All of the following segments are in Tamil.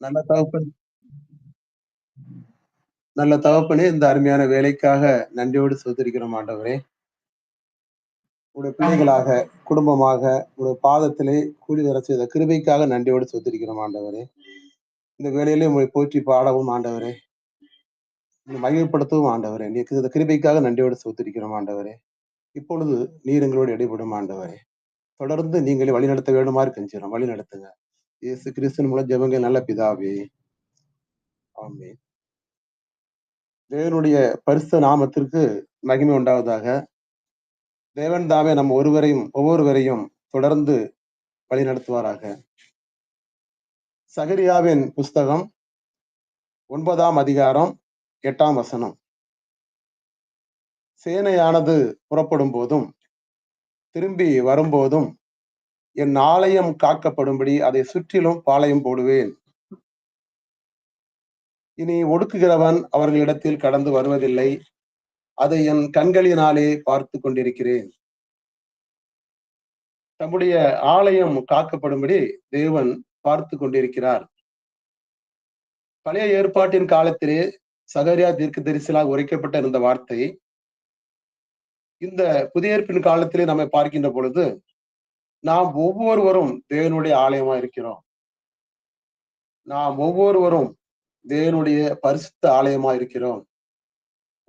நல்ல தகப்பன் நல்ல தகப்பனே, இந்த அருமையான வேலைக்காக நன்றியோடு ஸ்தோத்திரிக்கிறோம் ஆண்டவரே. உம்முடைய பிள்ளைகளாக, குடும்பமாக உம்முடைய பாதத்திலே கூடி வரச் செய்த கிருபைக்காக நன்றியோடு ஸ்தோத்திரிக்கிறோம் ஆண்டவரே. இந்த வேளையிலே உம்மை போற்றி பாடவும் ஆண்டவரே, உம்மை மகிமைப்படுத்தவும் ஆண்டவரே, நீர் இந்த கிருபைக்காக நன்றியோடு ஸ்தோத்திரிக்கிறோம் ஆண்டவரே. இப்பொழுது நீர் எங்களோடு இடைப்படும் ஆண்டவரே. தொடர்ந்து நீங்களே வழிநடத்த வேண்டுமாறு கெஞ்சுகிறோம். வழிநடத்துங்க. இயேசு கிறிஸ்துவின் மூலம் ஜெபங்கள் நல்ல பிதாவே. ஆமென். தேவனுடைய பரிசுத்த நாமத்திற்கு மகிமை உண்டாவதாக. தேவன் தாமே நம் ஒவ்வொருவரையும் தொடர்ந்து வழிநடத்துவாராக. சகரியாவின் புஸ்தகம் 9ஆம் அதிகாரம் 8ஆம் வசனம். சேனையானது புறப்படும் போதும், திரும்பி வரும்போதும், என் ஆலயம் காக்கப்படும்படி அதை சுற்றிலும் பாளையம் போடுவேன். இனி ஒடுக்குகிறவன் அவர்களிடத்தில் கடந்து வருவதில்லை. அதை என் கண்களினாலே பார்த்துக் கொண்டிருக்கிறேன். தம்முடைய ஆலயம் காக்கப்படும்படி தேவன் பார்த்துக் கொண்டிருக்கிறார். பழைய ஏற்பாட்டின் காலத்திலே சகரியா தீர்க்கதரிசியால் உரைக்கப்பட்ட இந்த வார்த்தை, இந்த புதிய ஏற்பின் காலத்திலே நம்மை பார்க்கின்ற பொழுது, நாம் ஒவ்வொருவரும் தேவனுடைய ஆலயமா இருக்கிறோம். நாம் ஒவ்வொருவரும் தேவனுடைய பரிசுத்த ஆலயமா இருக்கிறோம்.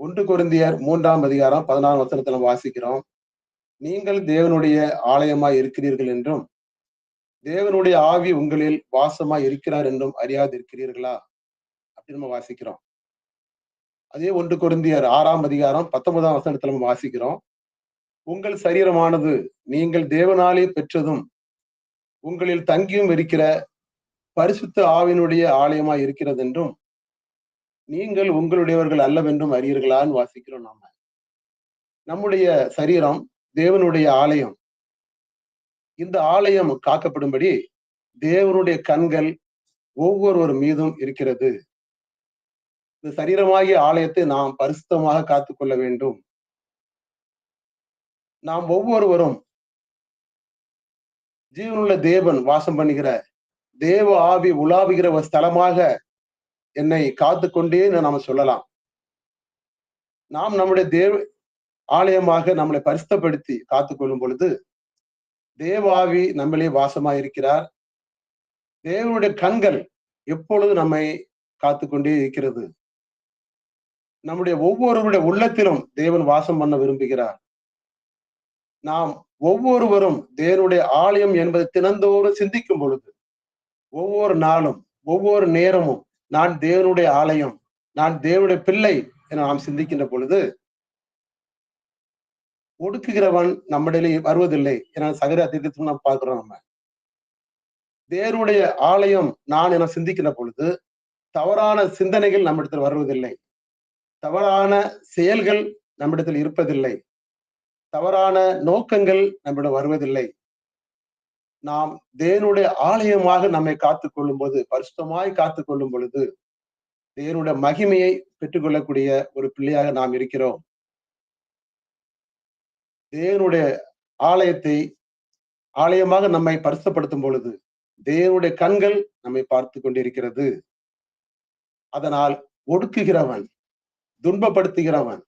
1 கொரிந்தியர் 3ஆம் அதிகாரம் 16ஆம் வசனத்துல வாசிக்கிறோம். நீங்கள் தேவனுடைய ஆலயமாய் இருக்கிறீர்கள் என்றும், தேவனுடைய ஆவி உங்களில் வாசமாய் இருக்கிறார் என்றும் அறியாதிருக்கிறீர்களா? அப்படின்னு நம்ம வாசிக்கிறோம். அதே 1 கொரிந்தியர் 6ஆம் அதிகாரம் 19ஆம் வசனத்துல நம்ம வாசிக்கிறோம். உங்கள் சரீரமானது நீங்கள் தேவனாலே பெற்றதும், உங்களில் தங்கியும் இருக்கிற பரிசுத்த ஆவியினுடைய ஆலயமாய் இருக்கிறது என்றும், நீங்கள் உங்களுடையவர்கள் அல்லவென்றும் அறியீர்களான்னு வாசிக்கிறோம் நாம. நம்முடைய சரீரம் தேவனுடைய ஆலயம். இந்த ஆலயம் காக்கப்படும்படி தேவனுடைய கண்கள் ஒவ்வொருவர் மீதும் இருக்கிறது. இந்த சரீரமாகிய ஆலயத்தை நாம் பரிசுத்தமாக காத்துக்கொள்ள வேண்டும். நாம் ஒவ்வொருவரும் ஜீவனுள்ள தேவன் வாசம் பண்ணுகிற தேவ ஆவி உலாவுகிற ஒரு ஸ்தலமாக என்னை காத்துக்கொண்டே நாம சொல்லலாம். நாம் நம்முடைய தேவ ஆலயமாக நம்மளை பரிசுத்தப்படுத்தி காத்துக்கொள்ளும் பொழுது தேவ ஆவி நம்மளே வாசமாயிருக்கிறார். தேவனுடைய கண்கள் எப்பொழுது நம்மை காத்துக்கொண்டே இருக்கிறது. நம்முடைய ஒவ்வொருவருடைய உள்ளத்திலும் தேவன் வாசம் பண்ண விரும்புகிறார். நாம் ஒவ்வொருவரும் தேவனுடைய ஆலயம் என்பதை தினந்தோறும் சிந்திக்கும் பொழுது, ஒவ்வொரு நாளும், ஒவ்வொரு நேரமும் நான் தேவனுடைய ஆலயம், நான் தேவனுடைய பிள்ளை என நாம் சிந்திக்கின்ற பொழுது, ஒடுக்குகிறவன் நம்மிடையே வருவதில்லை என சகரியா தீர்க்கதரிசியில் நாம் பார்க்கிறோம் நம்ம. தேவனுடைய ஆலயம் நான் என சிந்திக்கின்ற பொழுது, தவறான சிந்தனைகள் நம்மிடத்தில் வருவதில்லை. தவறான செயல்கள் நம்மிடத்தில் இருப்பதில்லை. தவறான நோக்கங்கள் நம்மிடம் வருவதில்லை. நாம் தேவனுடைய ஆலயமாக நம்மை காத்துக் கொள்ளும் போது, பரிசுத்தமாய் காத்துக் கொள்ளும் பொழுது, தேவனுடைய மகிமையை பெற்றுக்கொள்ளக்கூடிய ஒரு பிள்ளையாக நாம் இருக்கிறோம். தேவனுடைய ஆலயத்தை ஆலயமாக நம்மை பரிசுத்தப்படுத்தும் பொழுது, தேவனுடைய கண்கள் நம்மை பார்த்துக் கொண்டிருக்கிறது. அதனால் ஒடுக்குகிறவன், துன்பப்படுத்துகிறவன்,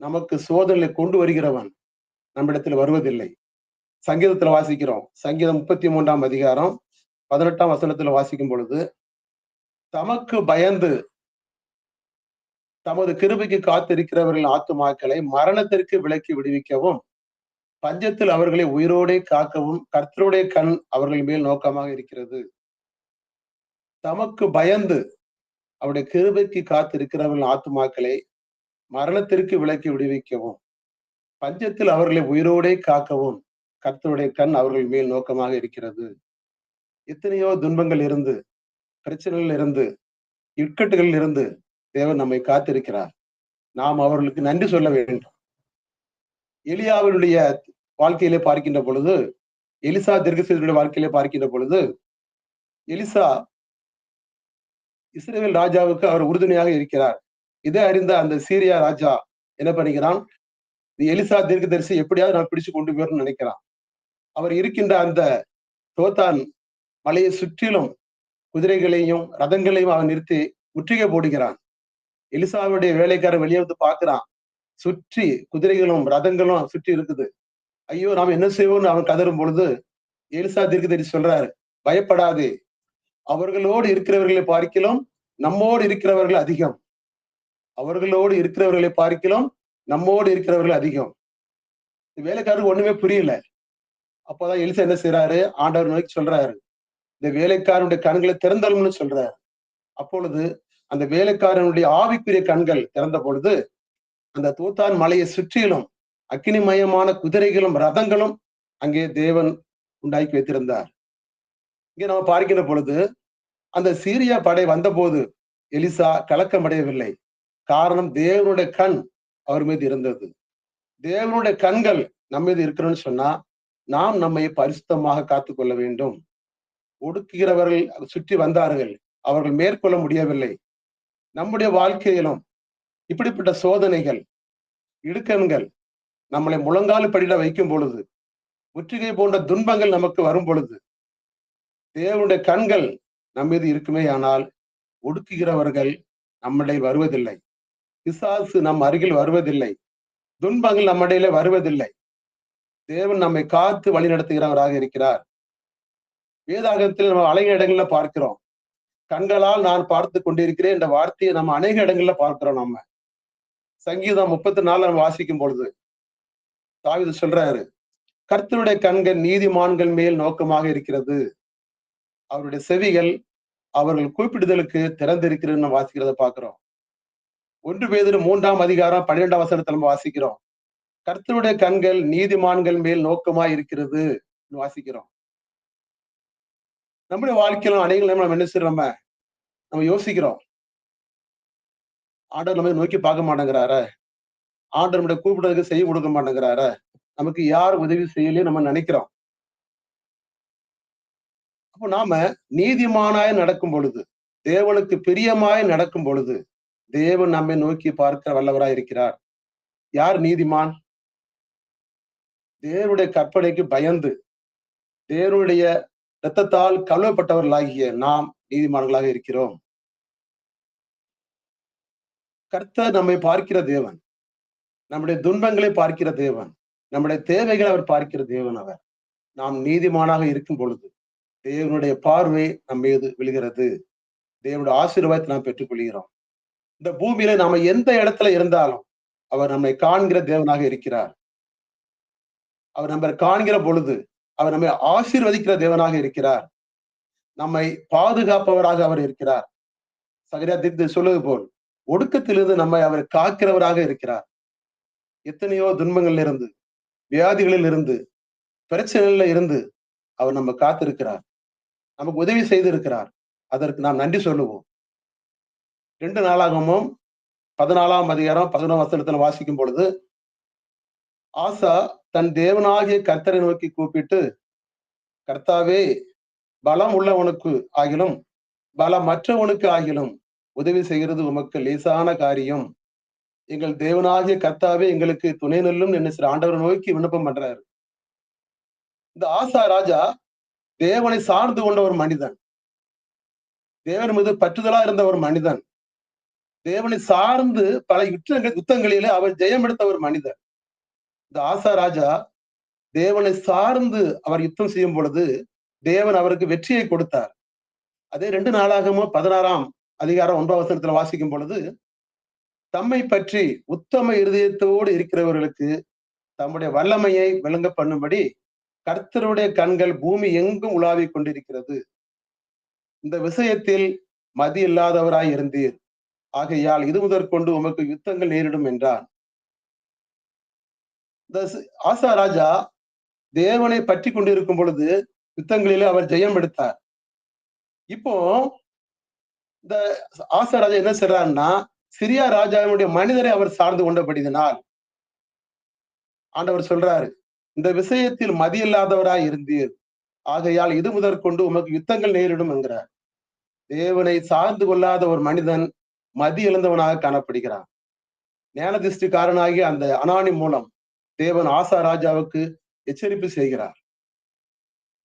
நமக்கு சோதனையை கொண்டு வருகிறவன் நம்மிடத்தில் வருவதில்லை. சங்கீதத்துல வாசிக்கிறோம். சங்கீதம் 33ஆம் அதிகாரம் 18ஆம் வசனத்துல வாசிக்கும் பொழுது, தமக்கு பயந்து தமது கிருபைக்கு காத்திருக்கிறவர்கள் ஆத்துமாக்களை மரணத்திற்கு விலக்கி விடுவிக்கவும், பஞ்சத்தில் அவர்களை உயிரோடே காக்கவும் கர்த்தருடைய கண் அவர்கள் மேல் நோக்கமாக இருக்கிறது. தமக்கு பயந்து அவருடைய கிருபைக்கு காத்திருக்கிறவர்கள் ஆத்துமாக்களை மரணத்திற்கு விலக்கி விடுவிக்கவும், பஞ்சத்தில் அவர்களை உயிரோடே காக்கவும் கர்த்தருடைய கண் அவர்கள் மேல் நோக்கமாக இருக்கிறது. எத்தனையோ துன்பங்கள் இருந்து, பிரச்சனைகள் இருந்து, இக்கட்டுகளில் இருந்து தேவன் நம்மை காத்திருக்கிறார். நாம் அவர்களுக்கு நன்றி சொல்ல வேண்டும். எலியாவினுடைய வாழ்க்கையிலே பார்க்கின்ற பொழுது, எலிசா தீர்க்கதரிசியுடைய வாழ்க்கையிலே பார்க்கின்ற பொழுது, எலிசா இஸ்ரவேல் ராஜாவுக்கு அவர் உறுதுணையாக இருக்கிறார். இதை அறிந்த அந்த சீரியா ராஜா என்ன பண்ணுகிறான், எலிசா தீர்க்கதரிசி எப்படியாவது நான் பிடிச்சு கொண்டு போயிடணும்னு நினைக்கிறான். அவர் இருக்கின்ற அந்த தோத்தான் மலையை சுற்றிலும் குதிரைகளையும் ரதங்களையும் அவன் நிறுத்தி முற்றுகை போடுகிறான். எலிசாவுடைய வேலைக்காரன் வெளியே வந்து பார்க்கிறான். சுற்றி குதிரைகளும் ரதங்களும் சுற்றி இருக்குது. ஐயோ நாம் என்ன செய்வோம்னு அவன் கதறும் பொழுது எலிசா தீர்க்கதரிசி சொல்றாரு, பயப்படாதே, அவர்களோடு இருக்கிறவர்களை பார்க்கிலும் நம்மோடு இருக்கிறவர்கள் அதிகம். அவர்களோடு இருக்கிறவர்களை பார்க்கிலும் நம்மோடு இருக்கிறவர்கள் அதிகம். வேலைக்காரருக்கு ஒண்ணுமே புரியல. அப்போதான் எலிசா என்ன செய்யறாரு, ஆண்டவர் நோக்கி சொல்றாரு, இந்த வேலைக்காரனுடைய கண்களை திறந்தலும்னு சொல்றாரு. அப்பொழுது அந்த வேலைக்காரனுடைய ஆவிக்குரிய கண்கள் திறந்த பொழுது அந்த தூத்தான் மலையை சுற்றிலும் அக்கினிமயமான குதிரைகளும் ரதங்களும் அங்கே தேவன் உண்டாக்கி வைத்திருந்தார். இங்கே நம்ம பார்க்கிற பொழுது அந்த சீரியா படை வந்தபோது எலிசா கலக்கமடையவில்லை. காரணம் தேவனுடைய கண் அவர் மீது இருந்தது. தேவனுடைய கண்கள் நம்ம மீது இருக்கணும்னு சொன்னா நாம் நம்மை பரிசுத்தமாக காத்துக்கொள்ள வேண்டும். ஒடுக்குகிறவர்கள் சுற்றி வந்தார்கள், அவர்கள் மேற்கொள்ள முடியவில்லை. நம்முடைய வாழ்க்கையிலும் இப்படிப்பட்ட சோதனைகள், இடுக்கண்கள் நம்மளை முழங்கால் படியில வைக்கும் பொழுது, முற்றுகை போன்ற துன்பங்கள் நமக்கு வரும் பொழுது தேவனுடைய கண்கள் நம் மீது இருக்குமே ஆனால் ஒடுக்குகிறவர்கள் நம்மிடையே வருவதில்லை. பிசாசு நம் அருகில் வருவதில்லை. துன்பங்கள் நம்மிடையில வருவதில்லை. தேவன் நம்மை காத்து வழி நடத்துகிறவராக இருக்கிறார். வேதாகத்தில் நம்ம அநேக இடங்கள்ல பார்க்கிறோம். கண்களால் நான் பார்த்து கொண்டிருக்கிறேன் என்ற வார்த்தையை நம்ம அநேக இடங்கள்ல பார்க்கிறோம். நம்ம சங்கீதம் 34 நம்ம வாசிக்கும் பொழுது தாவீது சொல்றாரு, கர்த்தருடைய கண்கள் நீதிமான்கள் மேல் நோக்கமாக இருக்கிறது, அவருடைய செவிகள் அவர்கள் கூப்பிடுதலுக்கு திறந்திருக்கிறது நம்ம வாசிக்கிறத பார்க்கிறோம். 1 பேதுரு 3ஆம் அதிகாரம் 12ஆம் வசனத்துல நம்ம வாசிக்கிறோம், கர்த்தருடைய கண்கள் நீதிமான்கள் மேல் நோக்கமா இருக்கிறது வாசிக்கிறோம். நம்முடைய வாழ்க்கையில அநேக நம்ம என்ன செய்யறோம், நம்ம யோசிக்கிறோம், ஆண்டவர் நம்ம நோக்கி பார்க்க மாட்டேங்கிறாரு, ஆண்டவர் நம்முடைய கூப்பிடுறதுக்கு செய்ய கொடுக்க மாட்டேங்கிறாரு, நமக்கு யார் உதவி செய்யலையே நம்ம நினைக்கிறோம். அப்போ நாம நீதிமானாய் நடக்கும் பொழுது, தேவனுக்கு பிரியமாய் நடக்கும் பொழுது தேவன் நம்மை நோக்கி பார்க்க வல்லவராய் இருக்கிறார். யார் நீதிமான்? தேவனுடைய கற்பனைக்கு பயந்து தேவனுடைய இரத்தத்தால் கழுவப்பட்டவர்களாகிய நாம் நீதிமான்களாக இருக்கிறோம். கர்த்தர் நம்மை பார்க்கிற தேவன், நம்முடைய துன்பங்களை பார்க்கிற தேவன், நம்முடைய தேவைகளை அவர் பார்க்கிற தேவன். அவர் நாம் நீதிமானாக இருக்கும் பொழுது தேவனுடைய பார்வை நம் மீது விழுகிறது. தேவனுடைய ஆசீர்வாதத்தை நாம் பெற்றுக் கொள்கிறோம். இந்த பூமியில நாம எந்த இடத்துல இருந்தாலும் அவர் நம்மை காண்கிற தேவனாக இருக்கிறார். அவர் நம்மை காண்கிற பொழுது அவர் நம்மை ஆசீர்வதிக்கிற தேவனாக இருக்கிறார். நம்மை பாதுகாப்பவராக அவர் இருக்கிறார். சகரியா தீர்க்கதரிசி சொல்வது போல் ஒடுக்கத்திலிருந்து நம்மை அவர் காக்கிறவராக இருக்கிறார். எத்தனையோ துன்பங்கள்ல இருந்து, வியாதிகளில் இருந்து, பிரச்சனைகள்ல இருந்து அவர் நம்ம காத்திருக்கிறார், நமக்கு உதவி செய்திருக்கிறார். அதற்கு நாம் நன்றி சொல்லுவோம். 2 நாளாகமும் 14ஆம் அதிகாரம் 11ஆம் வசனத்துல வாசிக்கும் பொழுது ஆசா தன் தேவனாகிய கர்த்தரை நோக்கி கூப்பிட்டு, கர்த்தாவே, பலம் உள்ளவனுக்கு ஆகிலும் பலமற்றவனுக்கு ஆகிலும் உதவி செய்கிறது உமக்கு லேசான காரியம். எங்கள் தேவனாகிய கர்த்தாவே எங்களுக்கு துணை நெல்லும் என்ன ஆண்டவரை நோக்கி விண்ணப்பம் பண்றாரு. இந்த ஆசா ராஜா தேவனை சார்ந்து கொண்ட ஒரு மனிதன், தேவன் மீது பற்றுதலா இருந்த ஒரு மனிதன், தேவனை சார்ந்து பல யுத்தங்களிலே அவர் ஜெயம் எடுத்த ஒரு மனிதன். இந்த ஆசா ராஜா தேவனை சார்ந்து அவர் யுத்தம் செய்யும் பொழுது தேவன் அவருக்கு வெற்றியை கொடுத்தார். அதே 2 நாளாகமும் 16ஆம் அதிகாரம் 9ஆம் வசனத்துல வாசிக்கும் பொழுது, தம்மை பற்றி உத்தம இருதயத்தோடு இருக்கிறவர்களுக்கு தம்முடைய வல்லமையை விளங்க பண்ணும்படி கர்த்தருடைய கண்கள் பூமி எங்கும் உலாவிக் கொண்டிருக்கிறது. இந்த விஷயத்தில் மதி இல்லாதவராய் இருந்தீர், ஆகையால் இது முதற்கொண்டு உமக்கு யுத்தங்கள் நேரிடும் என்றார். இந்த ஆசா ராஜா தேவனை பற்றி கொண்டிருக்கும் பொழுது யுத்தங்களிலே அவர் ஜெயம் எடுத்தார். இப்போ இந்த ஆசா ராஜா என்ன செய்றாருன்னா, சிரியா ராஜாவினுடைய மனிதரை அவர் சார்ந்து கொண்டபடியினால் ஆண்டவர் சொல்றாரு, இந்த விஷயத்தில் மதி இல்லாதவராய் இருந்தீர், ஆகையால் இது முதற்கொண்டு உமக்கு யுத்தங்கள் நேரிடும் என்கிறார். தேவனை சார்ந்து கொள்ளாத ஒரு மனிதன் மதி இழந்தவனாக காணப்படுகிறான். ஞானதிஷ்டிக்காரனாகிய அந்த அனானி மூலம் தேவன் ஆசா ராஜாவுக்கு எச்சரிப்பு செய்கிறார்.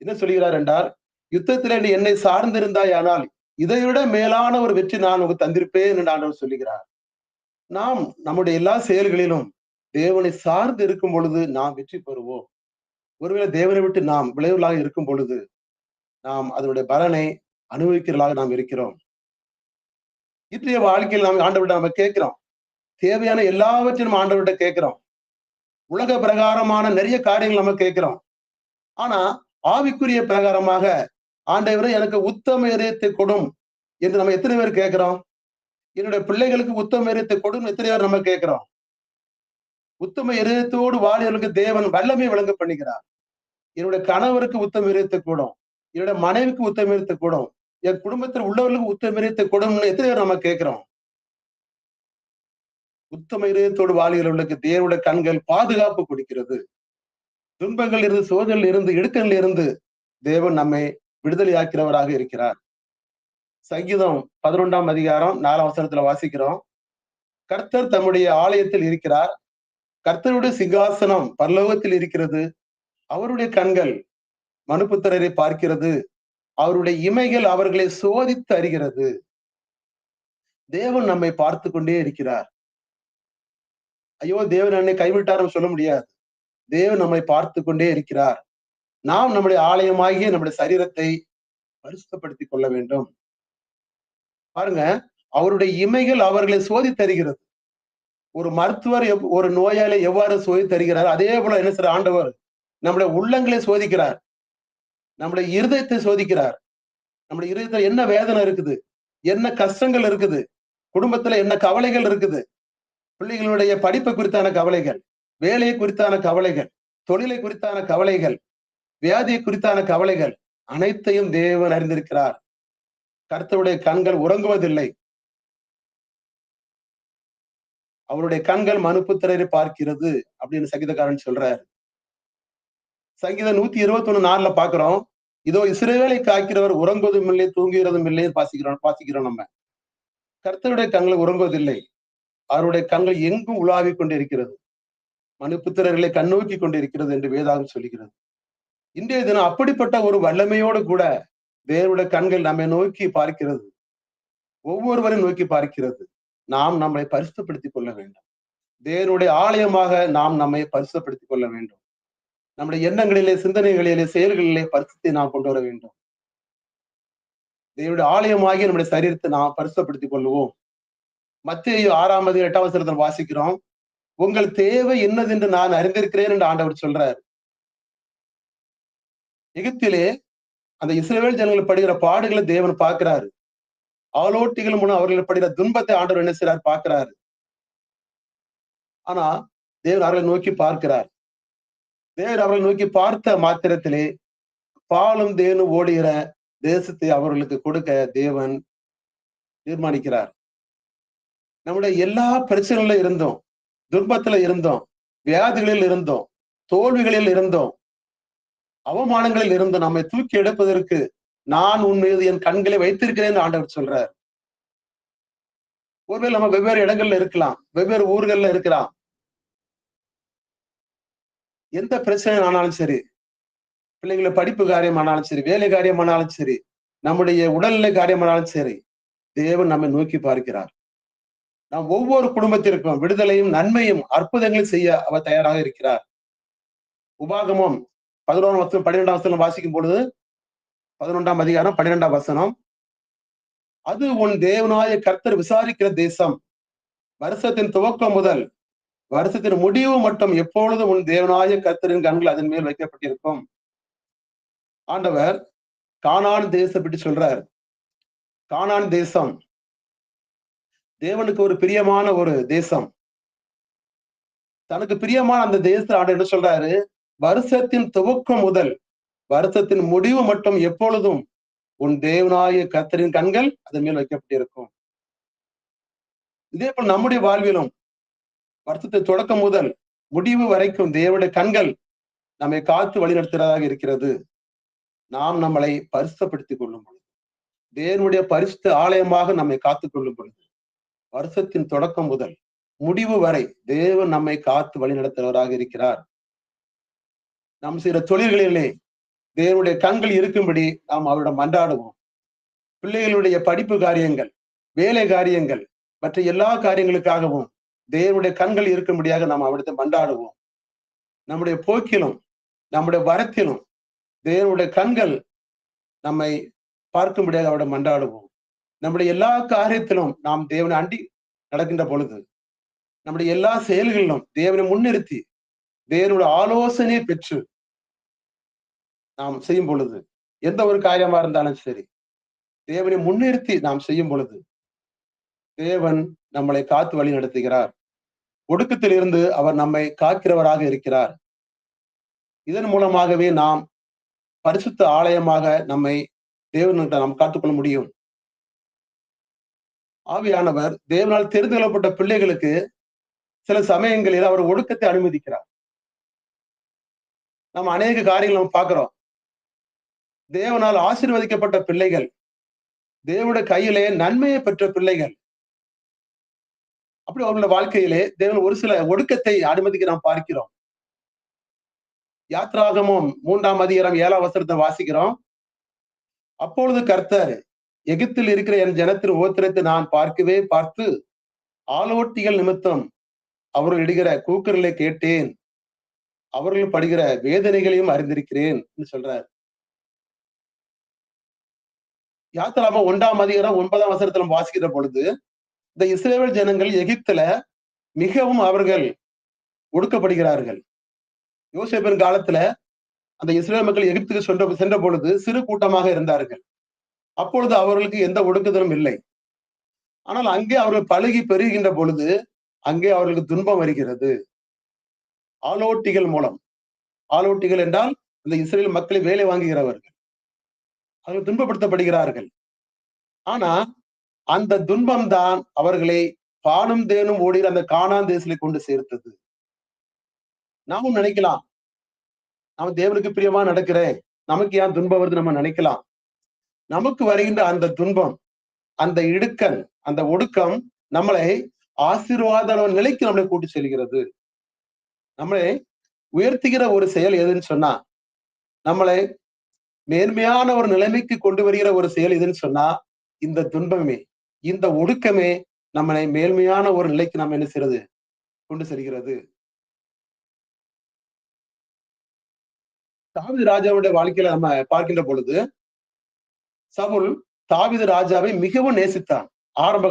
என்ன சொல்கிறார் என்றால், யுத்தத்திலே நீ என்னை சார்ந்திருந்தாய் ஆனால் இதைவிட மேலான ஒரு வெற்றி நான் உங்களுக்கு தந்திருப்பேன் என்று ஆண்டவர் சொல்லுகிறார். நாம் நம்முடைய எல்லா செயல்களிலும் தேவனை சார்ந்து இருக்கும் பொழுது நாம் வெற்றி பெறுவோம். ஒருவேளை தேவனை விட்டு நாம் விளைவுகளாக இருக்கும் பொழுது நாம் அதனுடைய பலனை அனுபவிக்கிறவர்களாக நாம் இருக்கிறோம். இன்றைய வாழ்க்கையில் நாம் ஆண்டவர்கிட்ட நம்ம கேட்கிறோம். தேவையான எல்லாவற்றையும் நம்ம ஆண்டவர்கிட்ட கேட்கிறோம். உலக பிரகாரமான நிறைய காரியங்கள் நம்ம கேட்கிறோம். ஆனா ஆவிக்குரிய பிரகாரமாக ஆண்டவரே எனக்கு உத்தம இதயத்தை கொடும் என்று நம்ம எத்தனை பேர் கேட்கிறோம்? என்னுடைய பிள்ளைகளுக்கு உத்தம இதயத்தை கொடும் எத்தனை பேர் நம்ம கேட்கிறோம்? உத்தம இதயத்தோடு வாழியவர்களுக்கு தேவன் வல்லமை வழங்க பண்ணுகிறார். என்னுடைய கணவருக்கு உத்தம இதயத்தை கூடும், என்னுடைய மனைவிக்கு உத்தம இதயத்தை கூடும், என் குடும்பத்தில் உள்ளவர்களுக்கு உத்தம இதயத்தை கொடும்னு எத்தனை பேர் நம்ம கேட்கிறோம்? உத்தம இதயத்தோடு வாழியவர்களுக்கு தேவனுடைய கண்கள் பாதுகாப்பு கொடுக்கிறது. துன்பங்கள் இருந்து, சோதனையில் இருந்து, இடுக்கங்களில் இருந்து தேவன் நம்மை விடுதலையாக்கிறவராக இருக்கிறார். சங்கீதம் 11ஆம் அதிகாரம் 4ஆம் வசனத்துல வாசிக்கிறோம். கர்த்தர் தம்முடைய ஆலயத்தில் இருக்கிறார். கர்த்தருடைய சிங்காசனம் பரலோகத்தில் இருக்கிறது. அவருடைய கண்கள் மனுபுத்திரரை பார்க்கிறது. அவருடைய இமைகள் அவர்களை சோதித்து அறிகிறது. தேவன் நம்மை பார்த்து கொண்டே இருக்கிறார். ஐயோ தேவன் என்னை கைவிட்டார் சொல்ல முடியாது. தேவன் நம்மை பார்த்து கொண்டே இருக்கிறார். நாம் நம்முடைய ஆலயமாகிய நம்முடைய சரீரத்தை பரிசுத்தப்படுத்திக் கொள்ள வேண்டும். பாருங்க, அவருடைய இமைகள் அவர்களை சோதித்தருகிறது. ஒரு மருத்துவர் ஒரு நோயாளி எவ்வாறு சோதித்தருகிறார், அதே போல என்ன செய்ற ஆண்டவர் நம்முடைய உள்ளங்களை சோதிக்கிறார், நம்முடைய இருதயத்தை சோதிக்கிறார். நம்முடைய இருதயத்துல என்ன வேதனை இருக்குது, என்ன கஷ்டங்கள் இருக்குது, குடும்பத்துல என்ன கவலைகள் இருக்குது, பிள்ளைகளுடைய படிப்பை குறித்தான கவலைகள், வேலையை குறித்தான கவலைகள், தொழிலை குறித்தான கவலைகள், வியாதியை குறித்தான கவலைகள் அனைத்தையும் தேவன் அறிந்திருக்கிறார். கர்த்தருடைய கண்கள் உறங்குவதில்லை. அவருடைய கண்கள் மனுபுத்திரரை பார்க்கிறது அப்படின்னு சங்கீதக்காரன் சொல்றாரு. சங்கீதம் 121:4 பாக்குறோம். இதோ இஸ்ரவேலை காக்கிறவர் உறங்குவதும் இல்லை, தூங்குகிறதும் இல்லை வாசிக்கிறோம் நம்ம. கர்த்தருடைய கண்கள் உறங்குவதில்லை. அவருடைய கண்கள் எங்கும் உலாவிக் கொண்டிருக்கிறது. மனுபுத்திரர்களை கண்ணோக்கி கொண்டிருக்கிறது என்று வேதாகம் சொல்லுகிறது. இன்றைய தினம் அப்படிப்பட்ட ஒரு வல்லமையோடு கூட தேவனுடைய கண்கள் நம்மை நோக்கி பார்க்கிறது. ஒவ்வொருவரையும் நோக்கி பார்க்கிறது. நாம் நம்மை பரிசுத்தப்படுத்திக் கொள்ள வேண்டும். தேவனுடைய ஆலயமாக நாம் நம்மை பரிசுத்தப்படுத்திக் கொள்ள வேண்டும். நம்முடைய எண்ணங்களிலே, சிந்தனைகளிலே, செயல்களிலே பரிசுத்தை நாம் கொண்டு வர வேண்டும். தேவனுடைய ஆலயமாகிய நம்முடைய சரீரத்தை நாம் பரிசுத்தப்படுத்திக் கொள்வோம். மத்தேயு 6ஆம் அதிகாரம் 8ஆம் வசனத்தில் வாசிக்கிறோம். உங்கள் தேவை என்னதென்று நான் அறிந்திருக்கிறேன் என்று ஆண்டவர் சொல்றார். எகிப்திலே அந்த இஸ்ரவேல் ஜனங்கள் படுகிற பாடுகளை தேவன் பார்க்கிறாரு. ஆலோட்டிகள் மூலம் அவர்கள் படுகிற துன்பத்தை ஆண்டவர் என்ன செய்றார் பார்க்கிறாரு. ஆனா தேவன் அவர்களை நோக்கி பார்க்கிறார். தேவன் அவர்களை நோக்கி பார்த்த மாத்திரத்திலே பாலும் தேனும் ஓடுகிற தேசத்தை அவர்களுக்கு கொடுக்க தேவன் தீர்மானிக்கிறார். நம்முடைய எல்லா பிரச்சனைகளில் இருந்தோம், துன்பத்துல இருந்தோம், வியாதிகளில் இருந்தோம், தோல்விகளில் இருந்தோம், அவமானங்களில் இருந்து நம்மை தூக்கி எடுப்பதற்கு நான் உன் மீது என் கண்களை வைத்திருக்கிறேன் ஆண்டவர் சொல்றார். ஒருவேளை நம்ம வெவ்வேறு இடங்கள்ல இருக்கலாம், வெவ்வேறு ஊர்கள்ல இருக்கலாம். எந்த பிரச்சனை ஆனாலும் சரி, பிள்ளைங்களை படிப்பு காரியமானாலும் சரி, வேலை காரியமானாலும் சரி, நம்முடைய உடல்நிலை காரியமானாலும் சரி, தேவன் நம்மை நோக்கி பார்க்கிறார். நாம் ஒவ்வொரு குடும்பத்திற்கும் விடுதலையும் நன்மையும் அற்புதங்களையும் செய்ய அவர் தயாராக இருக்கிறார். உபாகமம் 11ஆம் வசனம் 12ஆம் வசனம் வாசிக்கும் பொழுது 11ஆம் அதிகாரம் 12ஆம் வசனம், அது உன் தேவனாய கர்த்தர் விசாரிக்கிற தேசம், வருஷத்தின் துவக்கம் முதல் வருஷத்தின் முடிவு மட்டும் எப்பொழுதும் உன் தேவனாய கர்த்தரின் கண்கள் அதன் மேல் வைக்கப்பட்டிருக்கும். ஆண்டவர் கானான் தேசம் பற்றி சொல்றார். கானான் தேசம் தேவனுக்கு ஒரு பிரியமான ஒரு தேசம். தனக்கு பிரியமான அந்த தேசத்தை ஆண்டவர் என்ன சொல்றாரு, வருஷத்தின் துவக்கம் முதல் வருஷத்தின் முடிவு மட்டும் எப்பொழுதும் உன் தேவனாய கர்த்தரின் கண்கள் அதன் மேல் வைக்கப்பட்டிருக்கும். இதே போல் நம்முடைய வாழ்விலும் வருஷத்தின் தொடக்கம் முதல் முடிவு வரைக்கும் தேவனுடைய கண்கள் நம்மை காத்து வழிநடத்துகிறதாக இருக்கிறது. நாம் நம்மளை பரிசுத்தப்படுத்திக் கொள்ளும் பொழுது, தேவனுடைய பரிசுத்த ஆலயமாக நம்மை காத்துக் கொள்ளும் பொழுது, வருஷத்தின் தொடக்கம் முதல் முடிவு வரை தேவன் நம்மை காத்து வழிநடத்துகிறவராக இருக்கிறார். நாம் செய்கிற தொழில்களிலே தேவனுடைய கண்கள் இருக்கும்படி நாம் அவரிடம் மன்றாடுவோம். பிள்ளைகளுடைய படிப்பு காரியங்கள், வேலை காரியங்கள், மற்ற எல்லா காரியங்களுக்காகவும் தேவனுடைய கண்கள் இருக்கும்படியாக நாம் அவரிடத்தில் மன்றாடுவோம். நம்முடைய போக்கிலும் நம்முடைய வரத்திலும் தேவனுடைய கண்கள் நம்மை பார்க்கும்படியாக அவரிடம் மன்றாடுவோம். நம்முடைய எல்லா காரியத்திலும் நாம் தேவனை அண்டி நடக்கின்ற பொழுது, நம்முடைய எல்லா செயல்களிலும் தேவனை முன்னிறுத்தி தேவனுடைய ஆலோசனையை பெற்று நாம் செய்யும் பொழுது, எந்த ஒரு காரியமா இருந்தாலும் சரி, தேவனை முன்னிறுத்தி நாம் செய்யும் பொழுது தேவன் நம்மளை காத்து வழி நடத்துகிறார். ஒடுக்கத்தில் இருந்து அவர் நம்மை காக்கிறவராக இருக்கிறார். இதன் மூலமாகவே நாம் பரிசுத்த ஆலயமாக நம்மை தேவனிடம் நாம் காத்துக்கொள்ள முடியும். ஆவியானவர் தேவனால் தெரிந்து கொள்ளப்பட்ட பிள்ளைகளுக்கு சில சமயங்களில் அவர் ஒடுக்கத்தை அனுமதிக்கிறார். நம்ம அநேக காரியங்கள் நம்ம பார்க்கிறோம். தேவனால் ஆசீர்வதிக்கப்பட்ட பிள்ளைகள், தேவனுடைய கையிலே நன்மையை பெற்ற பிள்ளைகள், அப்படி அவர்களுடைய வாழ்க்கையிலே தேவன் ஒரு சில ஒடுக்கத்தை அனுமதிக்க நாம் பார்க்கிறோம். யாத்ராகமம் 3ஆம் அதிகாரம் 7ஆம் வசனத்தை வாசிக்கிறோம். அப்பொழுது கர்த்தர், எகிப்தில் இருக்கிற என் ஜனத்தின் உபத்திரத்தை நான் பார்த்து ஆலோட்டிகள் நிமித்தம் அவர்கள் இடுகிற கூக்குரலை கேட்டேன், அவர்கள் படுகிற வேதனைகளையும் அறிந்திருக்கிறேன் என்று சொல்றார். யாத்ராகமம் 1ஆம் அதிகாரம் 9ஆம் வசனத்துல வாசிக்கிற பொழுது, இந்த இஸ்ரவேல் ஜனங்கள் எகிப்துல மிகவும் அவர்கள் ஒடுக்கப்படுகிறார்கள். யோசேப்பின் காலத்துல அந்த இஸ்ரவேல் மக்கள் எகிப்துக்கு சென்ற பொழுது சிறு கூட்டமாக இருந்தார்கள். அப்பொழுது அவர்களுக்கு எந்த ஒடுக்குதலும் இல்லை. ஆனால் அங்கே அவர்கள் பழகி பெருகின்ற பொழுது அங்கே அவர்களுக்கு துன்பம் வருகிறது. ஆலோட்டிகள் மூலம், ஆலோட்டிகள் என்றால் இந்த இஸ்ரவேல் மக்களை வேலை வாங்குகிறவர்கள், அவர்கள் துன்பப்படுத்தப்படுகிறார்கள். ஆனா அந்த துன்பம் தான் அவர்களை பானும் தேனும் ஓடுகிற அந்த கானான் தேசத்திலே கொண்டு சேர்த்தது. நாமும் நினைக்கலாம், நாம தேவனுக்கு பிரியமா நடக்கிறேன், நமக்கு ஏன் துன்பம் வருது நம்ம நினைக்கலாம். நமக்கு வருகின்ற அந்த துன்பம், அந்த இடுக்கன், அந்த ஒடுக்கம் நம்மளை ஆசீர்வாத நிலைக்கு நம்மளை கூட்டி செல்கிறது. நம்மளை உயர்த்துகிற ஒரு செயல் எதுன்னு சொன்னா, நம்மளை மேன்மையான ஒரு நிலைமைக்கு கொண்டு வருகிற ஒரு செயல் எதுன்னு சொன்னா, இந்த துன்பமே, இந்த ஒடுக்கமே நம்மளை மேன்மையான ஒரு நிலைக்கு நம்ம என்ன செய்யறது, கொண்டு செல்கிறது. தாவீது ராஜாவுடைய வாழ்க்கையில நம்ம பார்க்கின்ற பொழுது, சவுல் தாவீது ராஜாவை மிகவும் நேசித்தான். ஆரம்ப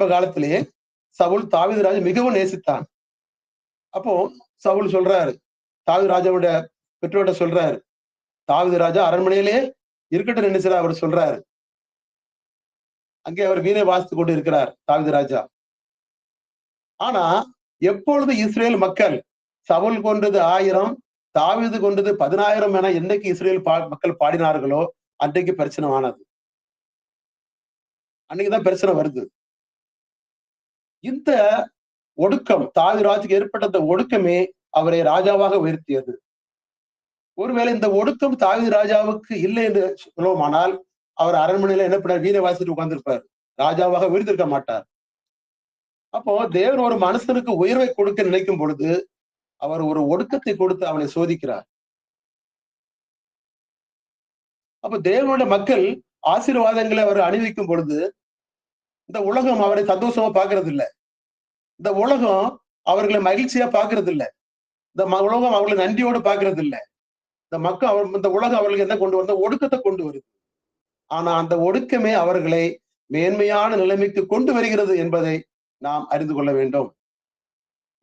காலத்திலே சவுல் தாவீது ராஜா மிகவும் நேசித்தான். அப்போ சவுல் சொல்றாரு, தாவீது ராஜாவுடைய பெற்றோர்கிட்ட சொல்றாரு, தாவீது ராஜா அரண்மனையிலே இருக்கட்டும் நினைச்சார். அவர் சொல்றாரு, அங்கே அவர் வீணை வாசித்துக் கொண்டு இருக்கிறார் தாவீது ராஜா. ஆனா எப்பொழுது இஸ்ரேல் மக்கள் சவுல் கொன்றது 1000, தாவீது கொன்றது 10,000 என என்னைக்கு இஸ்ரேல் மக்கள் பாடினார்களோ அன்றைக்கு பிரச்சனை ஆனது. அன்னைக்குதான் பிரச்சனை வருது. இந்த ஒடுக்கம், தாவீது ராஜுக்கு ஏற்பட்ட அந்த ஒடுக்கமே அவரை ராஜாவாக உயர்த்தியது. ஒருவேளை இந்த ஒடுக்கம் தாவீது ராஜாவுக்கு இல்லை என்று சொல்லுவோமானால், அவர் அரண்மனையில என்ன பண்ணார், வீணை வாசிட்டு உட்கார்ந்திருப்பார், ராஜாவாக உயர்ந்திருக்க மாட்டார். அப்போ தேவன் ஒரு மனுஷனுக்கு உயர்வை கொடுக்க நினைக்கும் பொழுது அவர் ஒரு ஒடுக்கத்தை கொடுத்து அவனை சோதிக்கிறார். அப்ப தேவனுடைய மக்கள் ஆசீர்வாதங்களை அவர் அணிவிக்கும் பொழுது இந்த உலகம் அவரை சந்தோஷமா பாக்குறது இல்லை. இந்த உலகம் அவர்களை மகிழ்ச்சியா பாக்குறது இல்லை. இந்த உலகம் அவர்களை நன்றியோடு பாக்குறது இல்லை. இந்த உலகம் அவர்களுக்கு என்ன கொண்டு வருது, ஒடுக்கத்தை கொண்டு வருது. ஆனா அந்த ஒடுக்கமே அவர்களை மேன்மையான நிலைமைக்கு கொண்டு வருகிறது என்பதை நாம் அறிந்து கொள்ள வேண்டும்.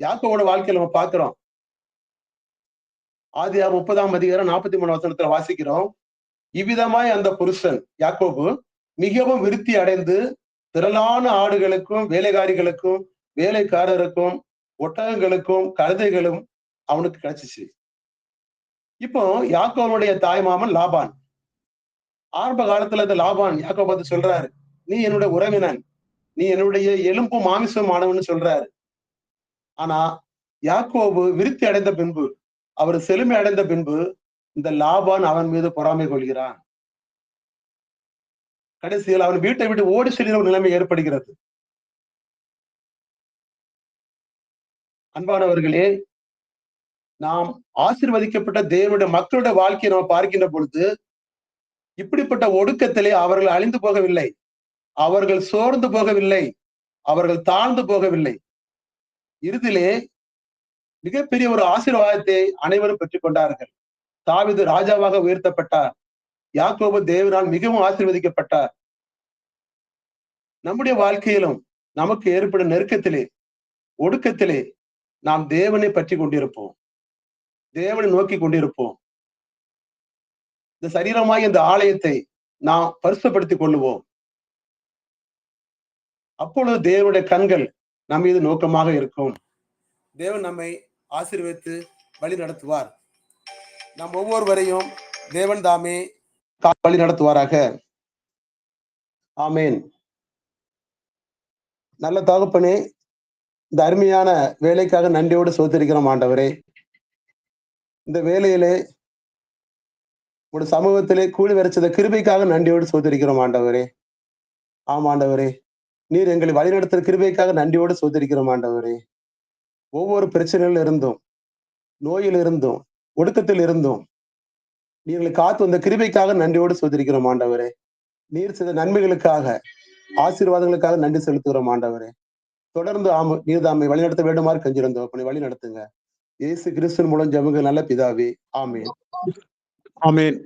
யாக்கோவோட வாழ்க்கையில நம்ம பார்க்கிறோம். ஆதியாகமம் 30ஆம் அதிகாரம் 43 வசனத்துல வாசிக்கிறோம், இவ்விதமாய் அந்த புருஷன் யாக்கோபு மிகவும் விருத்தி அடைந்து திரளான ஆடுகளுக்கும் வேலைக்காரிகளுக்கும் வேலைக்காரருக்கும் ஒட்டகங்களுக்கும் கழுதைகளும் அவனுக்கு கிடைச்சிச்சு. இப்போ யாக்கோபுடைய தாய்மாமன் லாபான். ஆரம்ப காலத்துல இந்த லாபான் யாக்கோபு பார்த்து சொல்றாரு, நீ என்னுடைய உறவினன், நீ என்னுடைய எலும்பும் மாமிசம் ஆனவன்னு சொல்றாரு. ஆனா யாக்கோபு விருத்தி அடைந்த பின்பு, அவர் செழுமை அடைந்த பின்பு இந்த லாபான் அவன் மீது பொறாமை கொள்கிறான். கடைசியில் அவன் வீட்டை விட்டு ஓடி செல்கிற ஒரு நிலைமை ஏற்படுகிறது. அன்பானவர்களே, நாம் ஆசீர்வதிக்கப்பட்ட தேவனுடைய மக்களுடைய வாழ்க்கையை நம்ம பார்க்கின்ற பொழுது இப்படிப்பட்ட ஒடுக்கத்திலே அவர்கள் அழிந்து போகவில்லை, அவர்கள் சோர்ந்து போகவில்லை, அவர்கள் தாழ்ந்து போகவில்லை. இறுதியிலே மிகப்பெரிய ஒரு ஆசீர்வாதத்தை அனைவரும் பெற்றுக் கொண்டார்கள். தாவீது ராஜாவாக உயர்த்தப்பட்டார். யாக்கோபு தேவனால் மிகவும் ஆசீர்வதிக்கப்பட்டார். நம்முடைய வாழ்க்கையிலும் நமக்கு ஏற்படும் நெருக்கத்திலே, ஒடுக்கத்திலே நாம் தேவனை பற்றி கொண்டிருப்போம், தேவனை நோக்கி கொண்டிருப்போம். இந்த சரீரமாய் இந்த ஆலயத்தை நாம் பரிசுத்தப்படுத்திக் கொள்ளுவோம். அப்பொழுது தேவனுடைய கண்கள் நம் மீது நோக்கமாக இருக்கும். தேவன் நம்மை ஆசீர்வதித்து வழி நடத்துவார். நம் ஒவ்வொருவரையும் தேவன் தாமே வழி நடத்துவாராக. ஆமேன். நல்ல தகப்பனே, இந்த அருமையான வேலைக்காக நன்றியோடு ஸ்தோத்திரிக்கிறோம் ஆண்டவரே. இந்த வேலையிலே ஒரு சமூகத்திலே கூலி வரைச்சத கிருபைக்காக நன்றியோடு ஸ்தோத்திரிக்கிறோம் ஆண்டவரே. ஆமா ஆண்டவரே, நீர் எங்களை வழிநடத்துற கிருபைக்காக நன்றியோடு ஸ்தோத்திரிக்கிறோம் ஆண்டவரே. ஒவ்வொரு பிரச்சனையில இருந்தும், நோயில் இருந்தும், ஒடுக்கத்தில் இருந்தும் நீங்களை காத்து வந்த கிருபைக்காக நன்றியோடு ஸ்தோத்திரிக்கிறோம் ஆண்டவரே. நீர் செய்த நன்மைகளுக்காக, ஆசீர்வாதங்களுக்காக நன்றி செலுத்துகிறோம் ஆண்டவரே. தொடர்ந்து நீர் தாமை வழிநடத்த வேண்டுமாறு கெஞ்சிருந்தோம். அப்படி வழி நடத்துங்க. இயேசு கிறிஸ்துவின் மூலம் ஜெபங்கள் நல்ல பிதாவே. ஆமென். ஆமென்.